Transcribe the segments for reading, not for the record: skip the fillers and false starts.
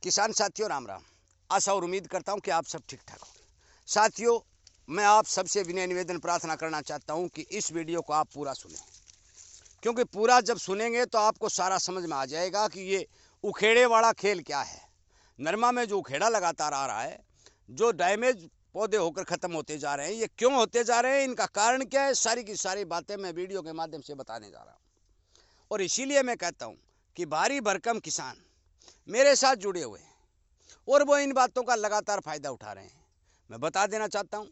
किसान साथियों राम राम। आशा और उम्मीद करता हूं कि आप सब ठीक ठाक होंगे। साथियों, मैं आप सबसे विनय निवेदन प्रार्थना करना चाहता हूं कि इस वीडियो को आप पूरा सुनें, क्योंकि पूरा जब सुनेंगे तो आपको सारा समझ में आ जाएगा कि ये उखेड़े वाला खेल क्या है। नरमा में जो उखेड़ा लगातार आ रहा है, जो डैमेज पौधे होकर ख़त्म होते जा रहे हैं, ये क्यों होते जा रहे हैं, इनका कारण क्या है, सारी की सारी बातें मैं वीडियो के माध्यम से बताने जा रहा हूँ। और इसीलिए मैं कहता हूँ कि भारी भरकम किसान मेरे साथ जुड़े हुए हैं और वो इन बातों का लगातार फ़ायदा उठा रहे हैं। मैं बता देना चाहता हूं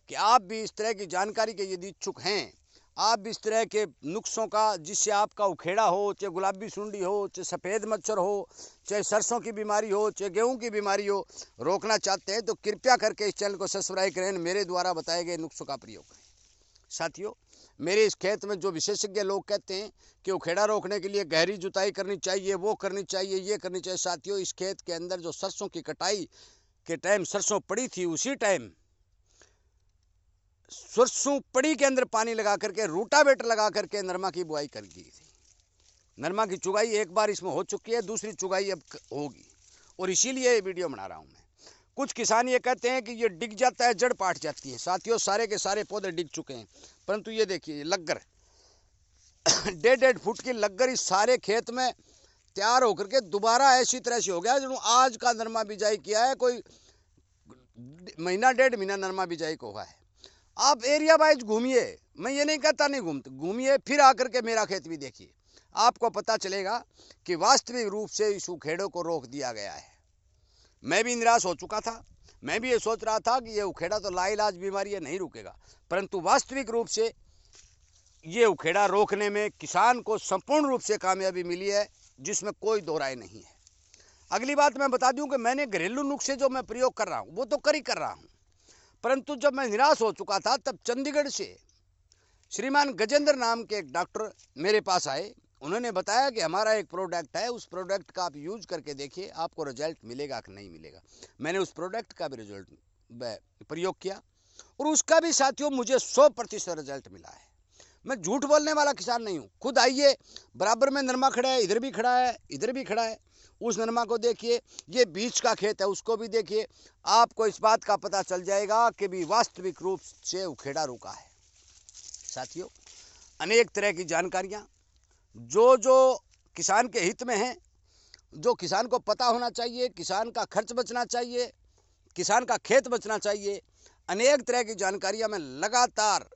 कि आप भी इस तरह की जानकारी के यदि इच्छुक हैं, आप भी इस तरह के नुस्खों का, जिससे आपका उखेड़ा हो, चाहे गुलाबी सुंडी हो, चाहे सफ़ेद मच्छर हो, चाहे सरसों की बीमारी हो, चाहे गेहूं की बीमारी हो, रोकना चाहते हैं तो कृपया करके इस चैनल को सब्सक्राइब करें, मेरे द्वारा बताए गए नुस्खों का प्रयोग करें। साथियों, मेरे इस खेत में जो विशेषज्ञ लोग कहते हैं कि उखेड़ा रोकने के लिए गहरी जुताई करनी चाहिए, वो करनी चाहिए, ये करनी चाहिए। साथियों, इस खेत के अंदर जो सरसों की कटाई के टाइम सरसों पड़ी थी, उसी टाइम सरसों पड़ी के अंदर पानी लगा करके, रूटावेटर लगा करके नरमा की बुआई कर दी थी। नरमा की चुगाई एक बार इसमें हो चुकी है, दूसरी चुगाई अब होगी, और इसीलिए ये वीडियो बना रहा हूँ मैं। कुछ किसान ये कहते हैं कि ये डिग जाता है, जड़ पाट जाती है। साथियों, सारे के सारे पौधे डिग चुके हैं, परंतु ये देखिए लग्गर 1.5 फुट की लग्गर इस सारे खेत में तैयार होकर के दोबारा ऐसी तरह से हो गया जो आज का नरमा बिजाई किया है, कोई महीना 1.5 महीना नरमा बिजाई को हुआ है। आप एरिया वाइज घूमिए, मैं ये नहीं कहता नहीं घूमते, घूमिए, फिर आकर के मेरा खेत भी देखिए, आपको पता चलेगा कि वास्तविक रूप से इस उखेड़े को रोक दिया गया है। मैं भी निराश हो चुका था, मैं भी ये सोच रहा था कि ये उखेड़ा तो लाइलाज बीमारी है, नहीं रुकेगा, परंतु वास्तविक रूप से ये उखेड़ा रोकने में किसान को संपूर्ण रूप से कामयाबी मिली है, जिसमें कोई दो राय नहीं है। अगली बात मैं बता दूं कि मैंने घरेलू नुस्खे जो मैं प्रयोग कर रहा हूं वो तो कर रहा हूं, परंतु जब मैं निराश हो चुका था तब चंडीगढ़ से श्रीमान गजेंद्र नाम के एक डॉक्टर मेरे पास आए। उन्होंने बताया कि हमारा एक प्रोडक्ट है, उस प्रोडक्ट का आप यूज करके देखिए, आपको रिजल्ट मिलेगा कि नहीं मिलेगा। मैंने उस प्रोडक्ट का भी रिजल्ट प्रयोग किया और उसका भी साथियों मुझे 100% रिजल्ट मिला है। मैं झूठ बोलने वाला किसान नहीं हूँ। खुद आइए, बराबर में नरमा खड़ा है, इधर भी खड़ा है, इधर भी खड़ा है, उस नरमा को देखिए, ये बीच का खेत है, उसको भी देखिए, आपको इस बात का पता चल जाएगा कि भी वास्तविक रूप से उखेड़ा रुका है। साथियों, अनेक तरह की जानकारियाँ जो किसान के हित में हैं, जो किसान को पता होना चाहिए, किसान का खर्च बचना चाहिए, किसान का खेत बचना चाहिए, अनेक तरह की जानकारियाँ मैं लगातार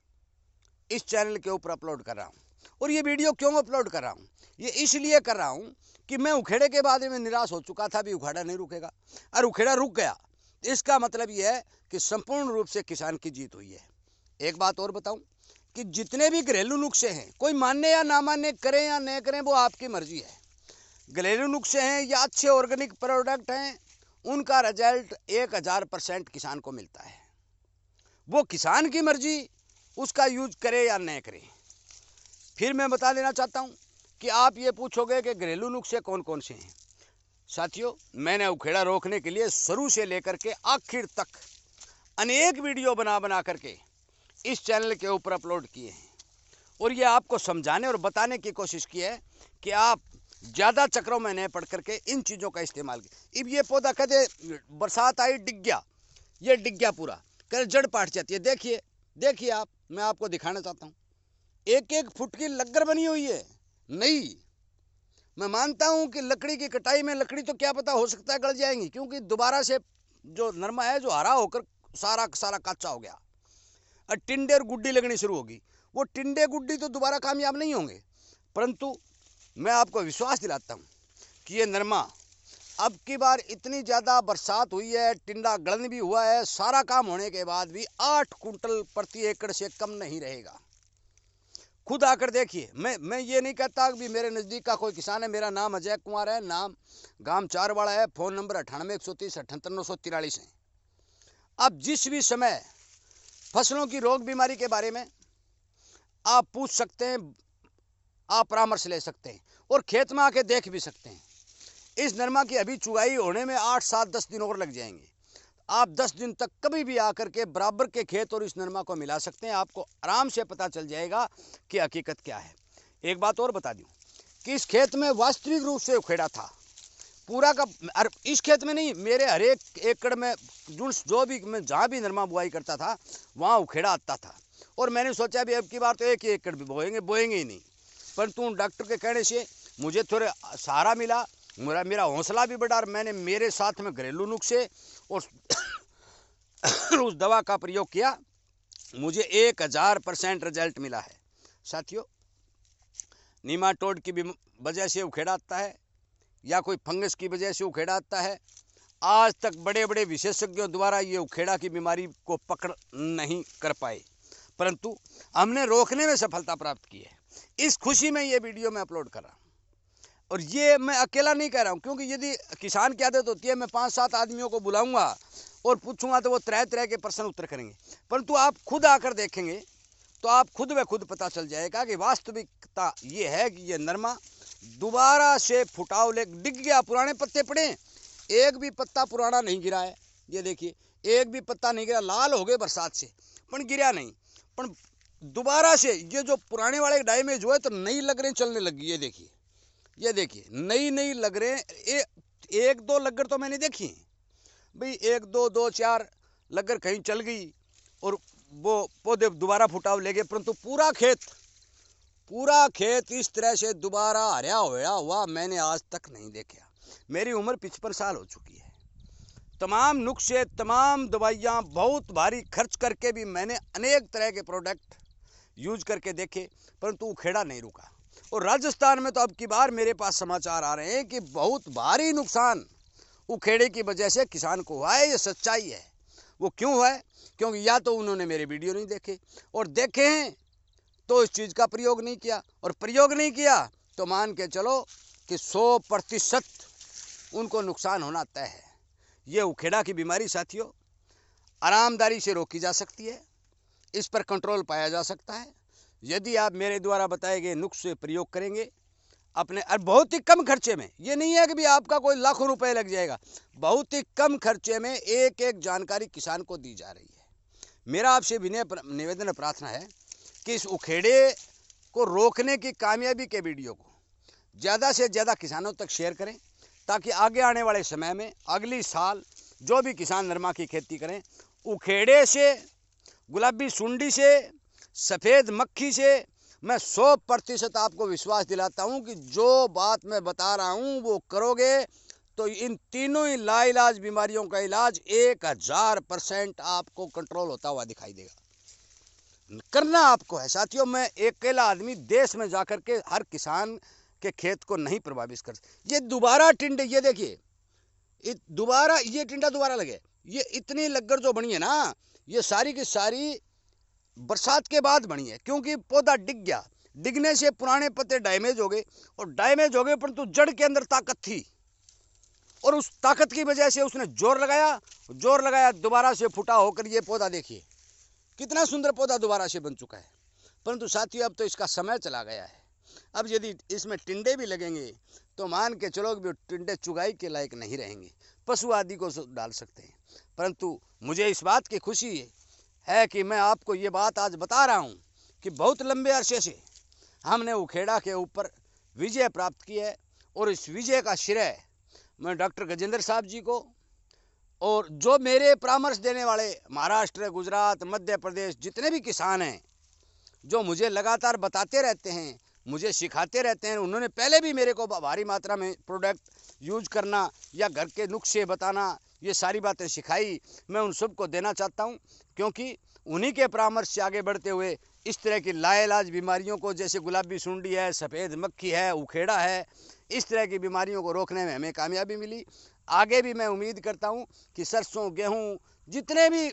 इस चैनल के ऊपर अपलोड कर रहा हूँ। और ये वीडियो क्यों अपलोड कर रहा हूँ, ये इसलिए कर रहा हूँ कि मैं उखेड़े के बाद में निराश हो चुका था, भी उखेड़ा नहीं रुकेगा, और उखेड़ा रुक गया। इसका मतलब ये है कि संपूर्ण रूप से किसान की जीत हुई है। एक बात और बताऊं कि जितने भी घरेलू नुस्खे हैं, कोई मानने या ना मानने, करें या नहीं करें, वो आपकी मर्जी है। घरेलू नुस्खे हैं या अच्छे ऑर्गेनिक प्रोडक्ट हैं, उनका रिजल्ट 1000% किसान को मिलता है। वो किसान की मर्जी, उसका यूज करे या नहीं करे। फिर मैं बता देना चाहता हूं कि आप ये पूछोगे कि घरेलू नुस्खे कौन कौन से हैं। साथियों, मैंने उखेड़ा रोकने के लिए शुरू से लेकर के आखिर तक अनेक वीडियो बना करके इस चैनल के ऊपर अपलोड किए हैं, और ये आपको समझाने और बताने की कोशिश की है कि आप ज़्यादा चक्रों में नहीं पड़ करके इन चीज़ों का इस्तेमाल किए। अब ये पौधा कदे बरसात आई डिग गया, ये डिग गया पूरा, कदे जड़ पाट जाती है। देखिए देखिए आप, मैं आपको दिखाना चाहता हूँ, 1-1 फुट की लग्गर बनी हुई है। नहीं, मैं मानता हूं कि लकड़ी की कटाई में लकड़ी तो क्या पता हो सकता है गल जाएंगी, क्योंकि दोबारा से जो नरमा है जो हरा होकर सारा सारा कच्चा हो गया और टिंडे और गुड्डी लगनी शुरू होगी। वो टिंडे गुड्डी तो दोबारा कामयाब नहीं होंगे, परंतु मैं आपको विश्वास दिलाता हूं कि ये नरमा, अब की बार इतनी ज़्यादा बरसात हुई है, टिंडा गलन भी हुआ है, सारा काम होने के बाद भी 8 कुंटल प्रति एकड़ से कम नहीं रहेगा। खुद आकर देखिए। मैं ये नहीं कहता कि मेरे नज़दीक का कोई किसान है। मेरा नाम अजय कुमार है, नाम गांव चारवाड़ा है, फ़ोन नंबर 98 130 78 943 है। अब जिस भी समय फसलों की रोग बीमारी के बारे में आप पूछ सकते हैं, आप परामर्श ले सकते हैं और खेत में आके देख भी सकते हैं। इस नरमा की अभी चुगाई होने में 8, 7, 10 दिन और लग जाएंगे। आप 10 दिन तक कभी भी आकर के बराबर के खेत और इस नरमा को मिला सकते हैं, आपको आराम से पता चल जाएगा कि हकीकत क्या है। एक बात और बता दूं कि इस खेत में वास्तविक रूप से उखेड़ा था, पूरा का, और इस खेत में नहीं, मेरे हर एक एकड़ में जो भी मैं जहाँ भी नरमा बुआई करता था वहाँ उखेड़ा आता था। और मैंने सोचा भी अब की बार तो एक ही एकड़ भी बोएंगे ही नहीं, परंतु डॉक्टर के कहने से मुझे थोड़े सहारा मिला, मेरा हौसला भी बढ़ा, और मैंने मेरे साथ में घरेलू नुस्खे और उस दवा का प्रयोग किया। मुझे 1000% रिजल्ट मिला है साथियों। नीमाटोड की वजह से उखेड़ा आता है या कोई फंगस की वजह से उखेड़ा आता है, आज तक बड़े बड़े विशेषज्ञों द्वारा ये उखेड़ा की बीमारी को पकड़ नहीं कर पाए, परंतु हमने रोकने में सफलता प्राप्त की है। इस खुशी में ये वीडियो मैं अपलोड कर रहा हूँ। और ये मैं अकेला नहीं कह रहा हूँ, क्योंकि यदि किसान की आदत होती है मैं 5-7 आदमियों को बुलाऊंगा और पूछूंगा तो वो तरह तरह के प्रश्न उत्तर करेंगे, परंतु आप खुद आकर देखेंगे तो आप खुद व खुद पता चल जाएगा कि वास्तविकता ये है कि ये नरमा दोबारा से फुटाव ले डिग गया। पुराने पत्ते पड़े, एक भी पत्ता पुराना नहीं गिरा है, ये देखिए एक भी पत्ता नहीं गिरा, लाल हो गए बरसात से पर गिरा नहीं, पर दोबारा से ये जो पुराने वाले डैमेज हुए तो नई लकड़ें चलने लगी। ये देखिए नई लकड़ें, एक दो लगर तो मैंने देखी भाई, 1 2 2 4 लगर कहीं चल गई और वो पौधे दोबारा फुटाव ले गए, परंतु पूरा खेत इस तरह से दोबारा हरा हुआ मैंने आज तक नहीं देखा। मेरी उम्र 55 साल हो चुकी है। तमाम नुस्खे, तमाम दवाइयाँ, बहुत भारी खर्च करके भी मैंने अनेक तरह के प्रोडक्ट यूज करके देखे, परंतु उखेड़ा नहीं रुका। और राजस्थान में तो अब की बार मेरे पास समाचार आ रहे हैं कि बहुत भारी नुकसान उखेड़े की वजह से किसान को हुआ है। ये सच्चाई है। वो क्यों हुआ है? क्योंकि या तो उन्होंने मेरे वीडियो नहीं देखे, और देखे हैं तो इस चीज़ का प्रयोग नहीं किया, और प्रयोग नहीं किया तो मान के चलो कि 100% उनको नुकसान होना तय है। ये उखेड़ा की बीमारी साथियों आरामदारी से रोकी जा सकती है, इस पर कंट्रोल पाया जा सकता है यदि आप मेरे द्वारा बताए गए नुस्खे प्रयोग करेंगे अपने, और बहुत ही कम खर्चे में। ये नहीं है कि भी आपका कोई लाखों रुपए लग जाएगा, बहुत ही कम खर्चे में एक एक जानकारी किसान को दी जा रही है। मेरा आपसे विनय निवेदन प्रार्थना है कि इस उखेड़े को रोकने की कामयाबी के वीडियो को ज़्यादा से ज़्यादा किसानों तक शेयर करें, ताकि आगे आने वाले समय में अगली साल जो भी किसान नरमा की खेती करें, उखेड़े से, गुलाबी सुंडी से, सफ़ेद मक्खी से मैं 100% आपको विश्वास दिलाता हूं कि जो बात मैं बता रहा हूं वो करोगे तो इन तीनों ही लाइलाज बीमारियों का इलाज 1000% आपको कंट्रोल होता हुआ दिखाई देगा। करना आपको है साथियों। मैं अकेला आदमी देश में जाकर के हर किसान के खेत को नहीं प्रभावित कर। ये दोबारा टिंडे, ये देखिए दोबारा ये टिंडा दोबारा लगे, ये इतनी लग्गर जो बनी है ना, ये सारी की सारी बरसात के बाद बनी है, क्योंकि पौधा डिग गया। डिगने से पुराने पत्ते डैमेज हो गए, और डैमेज हो गए परंतु जड़ के अंदर ताकत थी, और उस ताकत की वजह से उसने जोर लगाया दोबारा से फुटा होकर ये पौधा देखिए कितना सुंदर पौधा दोबारा से बन चुका है। परंतु साथियों अब तो इसका समय चला गया है। अब यदि इसमें टिंडे भी लगेंगे तो मान के चलो कि टिंडे चुगाई के लायक नहीं रहेंगे, पशु आदि को डाल सकते हैं। परंतु मुझे इस बात की खुशी है कि मैं आपको ये बात आज बता रहा हूँ कि बहुत लंबे अरसे से हमने उखेड़ा के ऊपर विजय प्राप्त की है, और इस विजय का श्रेय मैं डॉक्टर गजेंद्र साहब जी को और जो मेरे परामर्श देने वाले महाराष्ट्र, गुजरात, मध्य प्रदेश जितने भी किसान हैं जो मुझे लगातार बताते रहते हैं, मुझे सिखाते रहते हैं, उन्होंने पहले भी मेरे को भारी मात्रा में प्रोडक्ट यूज करना या घर के नुस्खे बताना, ये सारी बातें सिखाई। मैं उन सबको देना चाहता हूं, क्योंकि उन्हीं के परामर्श से आगे बढ़ते हुए इस तरह की लाइलाज बीमारियों को, जैसे गुलाबी सुंडी है, सफ़ेद मक्खी है, उखेड़ा है, इस तरह की बीमारियों को रोकने में हमें कामयाबी मिली। आगे भी मैं उम्मीद करता हूं कि सरसों, गेहूं, जितने भी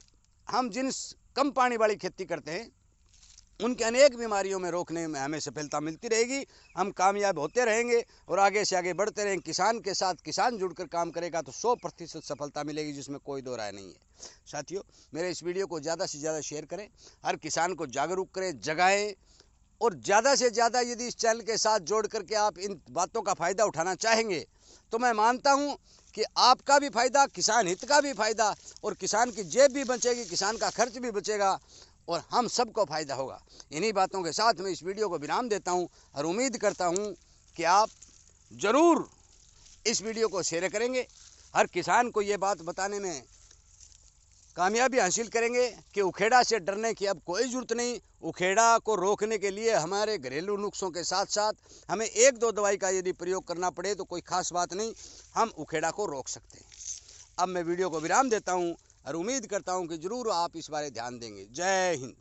हम जिन कम पानी वाली खेती करते हैं उनके अनेक बीमारियों में रोकने में हमें सफलता मिलती रहेगी। हम कामयाब होते रहेंगे और आगे से आगे बढ़ते रहेंगे। किसान के साथ किसान जुड़कर काम करेगा तो 100% सफलता मिलेगी, जिसमें कोई दो राय नहीं है। साथियों मेरे इस वीडियो को ज़्यादा से ज़्यादा शेयर करें, हर किसान को जागरूक करें, जगाएं, और ज़्यादा से ज़्यादा यदि इस चैनल के साथ जोड़ करके आप इन बातों का फ़ायदा उठाना चाहेंगे तो मैं मानता हूँ कि आपका भी फ़ायदा, किसान हित का भी फ़ायदा, और किसान की जेब भी बचेगी, किसान का खर्च भी बचेगा, और हम सबको फ़ायदा होगा। इन्हीं बातों के साथ मैं इस वीडियो को विराम देता हूं, और उम्मीद करता हूं कि आप ज़रूर इस वीडियो को शेयर करेंगे, हर किसान को ये बात बताने में कामयाबी हासिल करेंगे कि उखेड़ा से डरने की अब कोई ज़रूरत नहीं। उखेड़ा को रोकने के लिए हमारे घरेलू नुस्खों के साथ साथ हमें 1-2 दवाई का यदि प्रयोग करना पड़े तो कोई ख़ास बात नहीं, हम उखेड़ा को रोक सकते हैं। अब मैं वीडियो को विराम देता हूं और उम्मीद करता हूं कि ज़रूर आप इस बारे ध्यान देंगे। जय हिंद।